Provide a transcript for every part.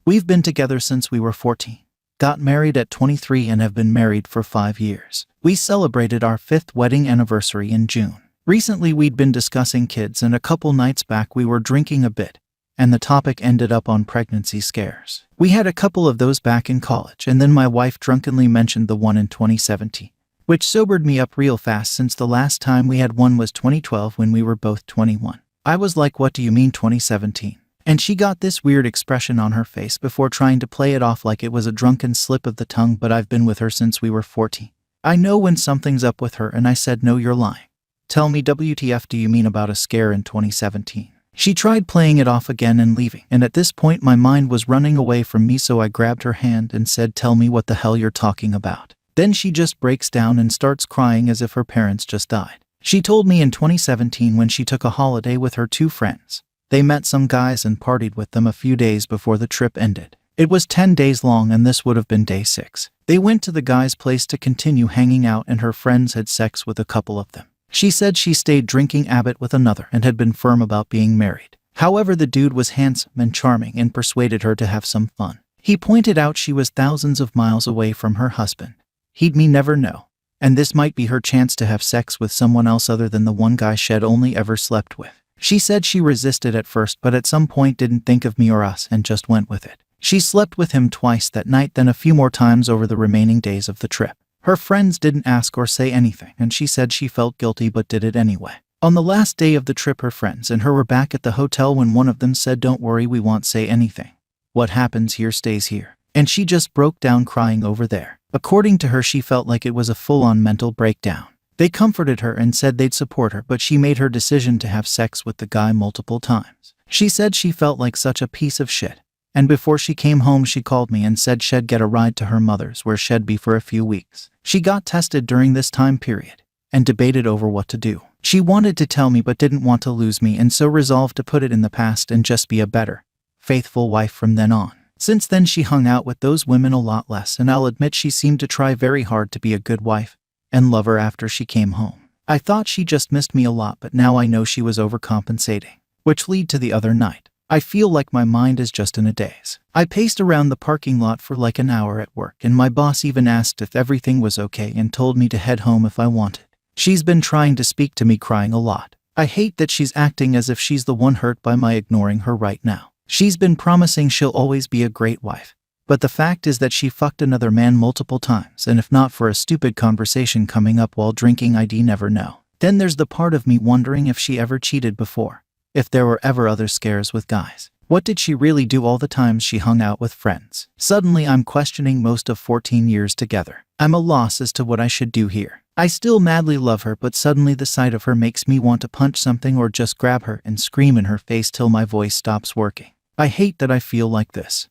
We've been together since we were 14. Got married at 23 and have been married for 5 years. We celebrated our 5th wedding anniversary in June. Recently we'd been discussing kids, and a couple nights back we were drinking a bit, and the topic ended up on pregnancy scares. We had a couple of those back in college, and then my wife drunkenly mentioned the one in 2017, which sobered me up real fast since the last time we had one was 2012 when we were both 21. I was like, what do you mean 2017? And she got this weird expression on her face before trying to play it off like it was a drunken slip of the tongue, but I've been with her since we were 14. I know when something's up with her, and I said, no, you're lying. Tell me, WTF do you mean about a scare in 2017? She tried playing it off again and leaving, and at this point my mind was running away from me, so I grabbed her hand and said, tell me what the hell you're talking about. Then she just breaks down and starts crying as if her parents just died. She told me in 2017 when she took a holiday with her 2 friends. They met some guys and partied with them a few days before the trip ended. It was 10 days long, and this would have been day 6. They went to the guy's place to continue hanging out, and her friends had sex with a couple of them. She said she stayed drinking Abbott with another and had been firm about being married. However, the dude was handsome and charming and persuaded her to have some fun. He pointed out she was thousands of miles away from her husband. He'd never know. And this might be her chance to have sex with someone else other than the one guy she'd only ever slept with. She said she resisted at first, but at some point didn't think of me or us and just went with it. She slept with him twice that night, then a few more times over the remaining days of the trip. Her friends didn't ask or say anything, and she said she felt guilty but did it anyway. On the last day of the trip, her friends and her were back at the hotel when one of them said, don't worry, we won't say anything. What happens here stays here. And she just broke down crying over there. According to her, she felt like it was a full-on mental breakdown. They comforted her and said they'd support her, but she made her decision to have sex with the guy multiple times. She said she felt like such a piece of shit. And before she came home, she called me and said she'd get a ride to her mother's, where she'd be for a few weeks. She got tested during this time period and debated over what to do. She wanted to tell me but didn't want to lose me, and so resolved to put it in the past and just be a better, faithful wife from then on. Since then, she hung out with those women a lot less, and I'll admit she seemed to try very hard to be a good wife and lover after she came home. I thought she just missed me a lot, but now I know she was overcompensating, which led to the other night. I feel like my mind is just in a daze. I paced around the parking lot for like an hour at work, and my boss even asked if everything was okay and told me to head home if I wanted. She's been trying to speak to me, crying a lot. I hate that she's acting as if she's the one hurt by my ignoring her right now. She's been promising she'll always be a great wife, but the fact is that she fucked another man multiple times, and if not for a stupid conversation coming up while drinking, I'd never know. Then there's the part of me wondering if she ever cheated before, if there were ever other scares with guys. What did she really do all the times she hung out with friends? Suddenly I'm questioning most of 14 years together. I'm a loss as to what I should do here. I still madly love her, but suddenly the sight of her makes me want to punch something or just grab her and scream in her face till my voice stops working. I hate that I feel like this.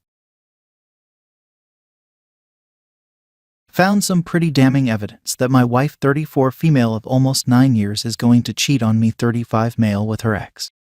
Found some pretty damning evidence that my wife, 34, female of almost 9 years, is going to cheat on me, 35, male, with her ex.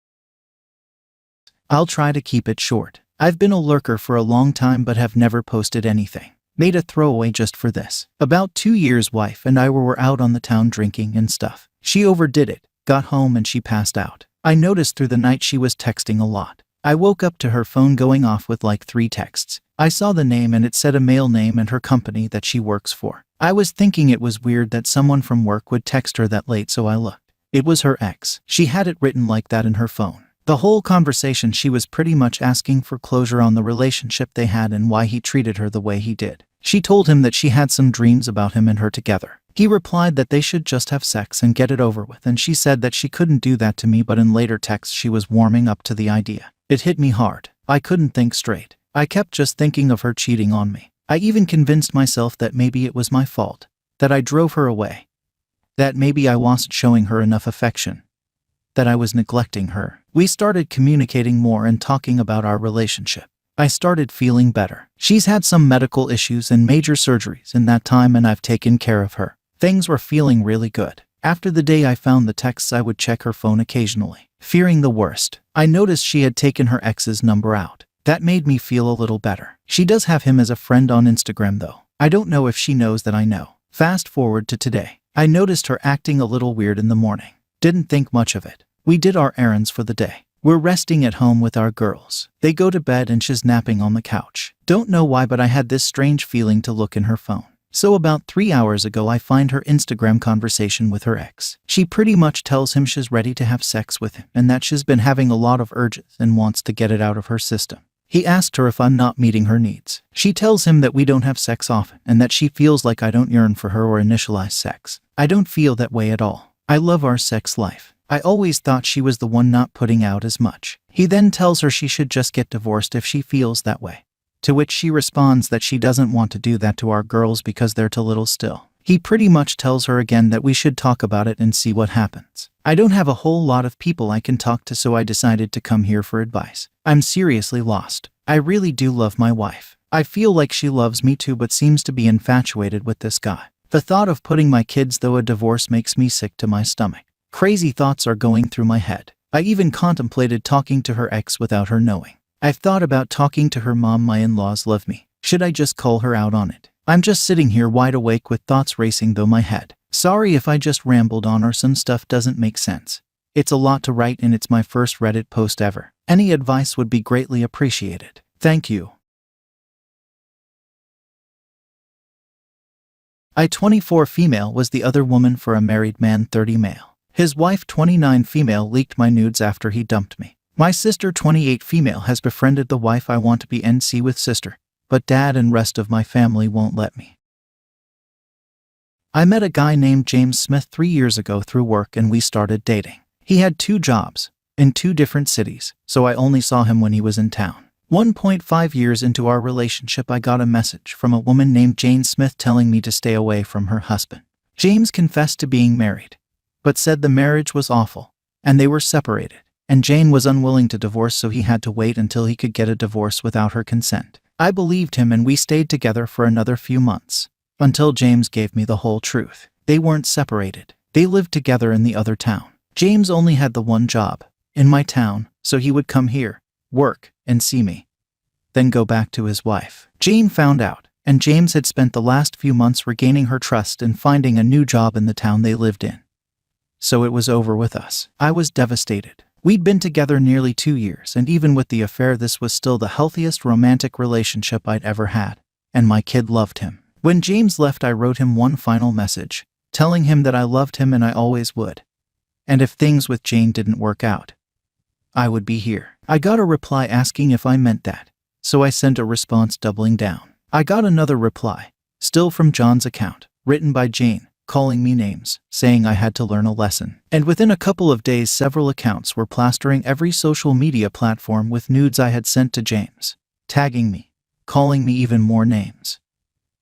I'll try to keep it short. I've been a lurker for a long time but have never posted anything. Made a throwaway just for this. About 2 years, wife and I were out on the town drinking and stuff. She overdid it, got home and she passed out. I noticed through the night she was texting a lot. I woke up to her phone going off with like 3 texts. I saw the name and it said a male name and her company that she works for. I was thinking it was weird that someone from work would text her that late, so I looked. It was her ex. She had it written like that in her phone. The whole conversation, she was pretty much asking for closure on the relationship they had and why he treated her the way he did. She told him that she had some dreams about him and her together. He replied that they should just have sex and get it over with, and she said that she couldn't do that to me, but in later texts she was warming up to the idea. It hit me hard. I couldn't think straight. I kept just thinking of her cheating on me. I even convinced myself that maybe it was my fault, that I drove her away, that maybe I wasn't showing her enough affection, that I was neglecting her. We started communicating more and talking about our relationship. I started feeling better. She's had some medical issues and major surgeries in that time, and I've taken care of her. Things were feeling really good. After the day I found the texts, I would check her phone occasionally. Fearing the worst, I noticed she had taken her ex's number out. That made me feel a little better. She does have him as a friend on Instagram though. I don't know if she knows that I know. Fast forward to today. I noticed her acting a little weird in the morning. Didn't think much of it. We did our errands for the day. We're resting at home with our girls. They go to bed and she's napping on the couch. Don't know why, but I had this strange feeling to look in her phone. So about 3 hours ago, I find her Instagram conversation with her ex. She pretty much tells him she's ready to have sex with him and that she's been having a lot of urges and wants to get it out of her system. He asked her if I'm not meeting her needs. She tells him that we don't have sex often and that she feels like I don't yearn for her or initialize sex. I don't feel that way at all. I love our sex life. I always thought she was the one not putting out as much. He then tells her she should just get divorced if she feels that way. To which she responds that she doesn't want to do that to our girls because they're too little still. He pretty much tells her again that we should talk about it and see what happens. I don't have a whole lot of people I can talk to, so I decided to come here for advice. I'm seriously lost. I really do love my wife. I feel like she loves me too, but seems to be infatuated with this guy. The thought of putting my kids through a divorce makes me sick to my stomach. Crazy thoughts are going through my head. I even contemplated talking to her ex without her knowing. I've thought about talking to her mom. My in-laws love me. Should I just call her out on it? I'm just sitting here wide awake with thoughts racing through my head. Sorry if I just rambled on or some stuff doesn't make sense. It's a lot to write and it's my first Reddit post ever. Any advice would be greatly appreciated. Thank you. I 24 female was the other woman for a married man 30 male. His wife 29 female leaked my nudes after he dumped me. My sister 28 female has befriended the wife. I want to be NC with sister, but dad and rest of my family won't let me. I met a guy named James Smith 3 years ago through work and we started dating. He had 2 jobs in 2 different cities, so I only saw him when he was in town. 1.5 years into our relationship, I got a message from a woman named Jane Smith telling me to stay away from her husband. James confessed to being married, but said the marriage was awful, and they were separated, and Jane was unwilling to divorce, so he had to wait until he could get a divorce without her consent. I believed him and we stayed together for another few months, until James gave me the whole truth. They weren't separated. They lived together in the other town. James only had the one job in my town, so he would come here, work, and see me, then go back to his wife. Jane found out, and James had spent the last few months regaining her trust and finding a new job in the town they lived in. So it was over with us. I was devastated. We'd been together nearly 2 years, and even with the affair, this was still the healthiest romantic relationship I'd ever had, and my kid loved him. When James left, I wrote him one final message, telling him that I loved him and I always would. And if things with Jane didn't work out, I would be here. I got a reply asking if I meant that, so I sent a response doubling down. I got another reply, still from John's account, written by Jane, calling me names, saying I had to learn a lesson. And within a couple of days, several accounts were plastering every social media platform with nudes I had sent to James, tagging me, calling me even more names,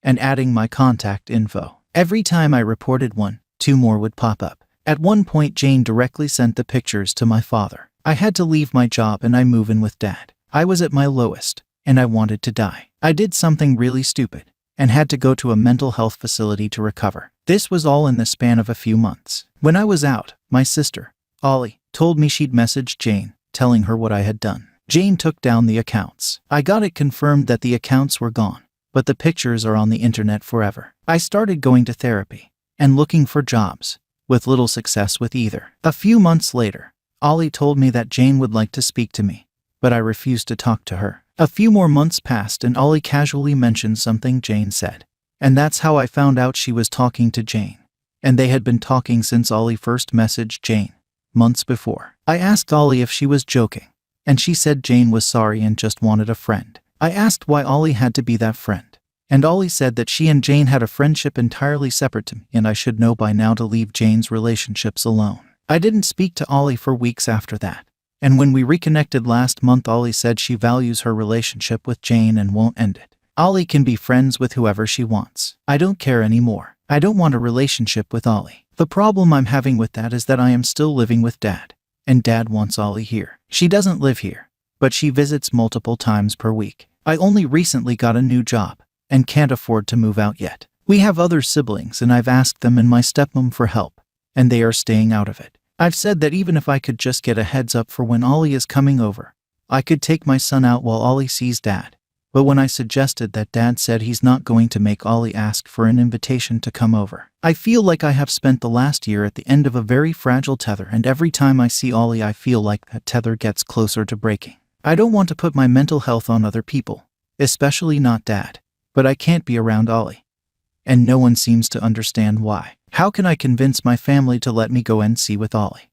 and adding my contact info. Every time I reported one, 2 more would pop up. At one point, Jane directly sent the pictures to my father. I had to leave my job and I move in with dad. I was at my lowest, and I wanted to die. I did something really stupid, and had to go to a mental health facility to recover. This was all in the span of a few months. When I was out, my sister, Ollie, told me she'd messaged Jane, telling her what I had done. Jane took down the accounts. I got it confirmed that the accounts were gone, but the pictures are on the internet forever. I started going to therapy and looking for jobs, with little success with either. A few months later, Ollie told me that Jane would like to speak to me, but I refused to talk to her. A few more months passed and Ollie casually mentioned something Jane said. And that's how I found out she was talking to Jane. And they had been talking since Ollie first messaged Jane, months before. I asked Ollie if she was joking, and she said Jane was sorry and just wanted a friend. I asked why Ollie had to be that friend, and Ollie said that she and Jane had a friendship entirely separate to me and I should know by now to leave Jane's relationships alone. I didn't speak to Ollie for weeks after that. And when we reconnected last month, Ollie said she values her relationship with Jane and won't end it. Ollie can be friends with whoever she wants. I don't care anymore. I don't want a relationship with Ollie. The problem I'm having with that is that I am still living with dad, and dad wants Ollie here. She doesn't live here, but she visits multiple times per week. I only recently got a new job and can't afford to move out yet. We have other siblings and I've asked them and my stepmom for help, and they are staying out of it. I've said that even if I could just get a heads up for when Ollie is coming over, I could take my son out while Ollie sees dad, But when I suggested that, Dad said he's not going to make Ollie ask for an invitation to come over. I feel like I have spent the last year at the end of a very fragile tether, and every time I see Ollie I feel like that tether gets closer to breaking. I don't want to put my mental health on other people, especially not Dad, but I can't be around Ollie. And no one seems to understand why. How can I convince my family to let me go and see with Ollie?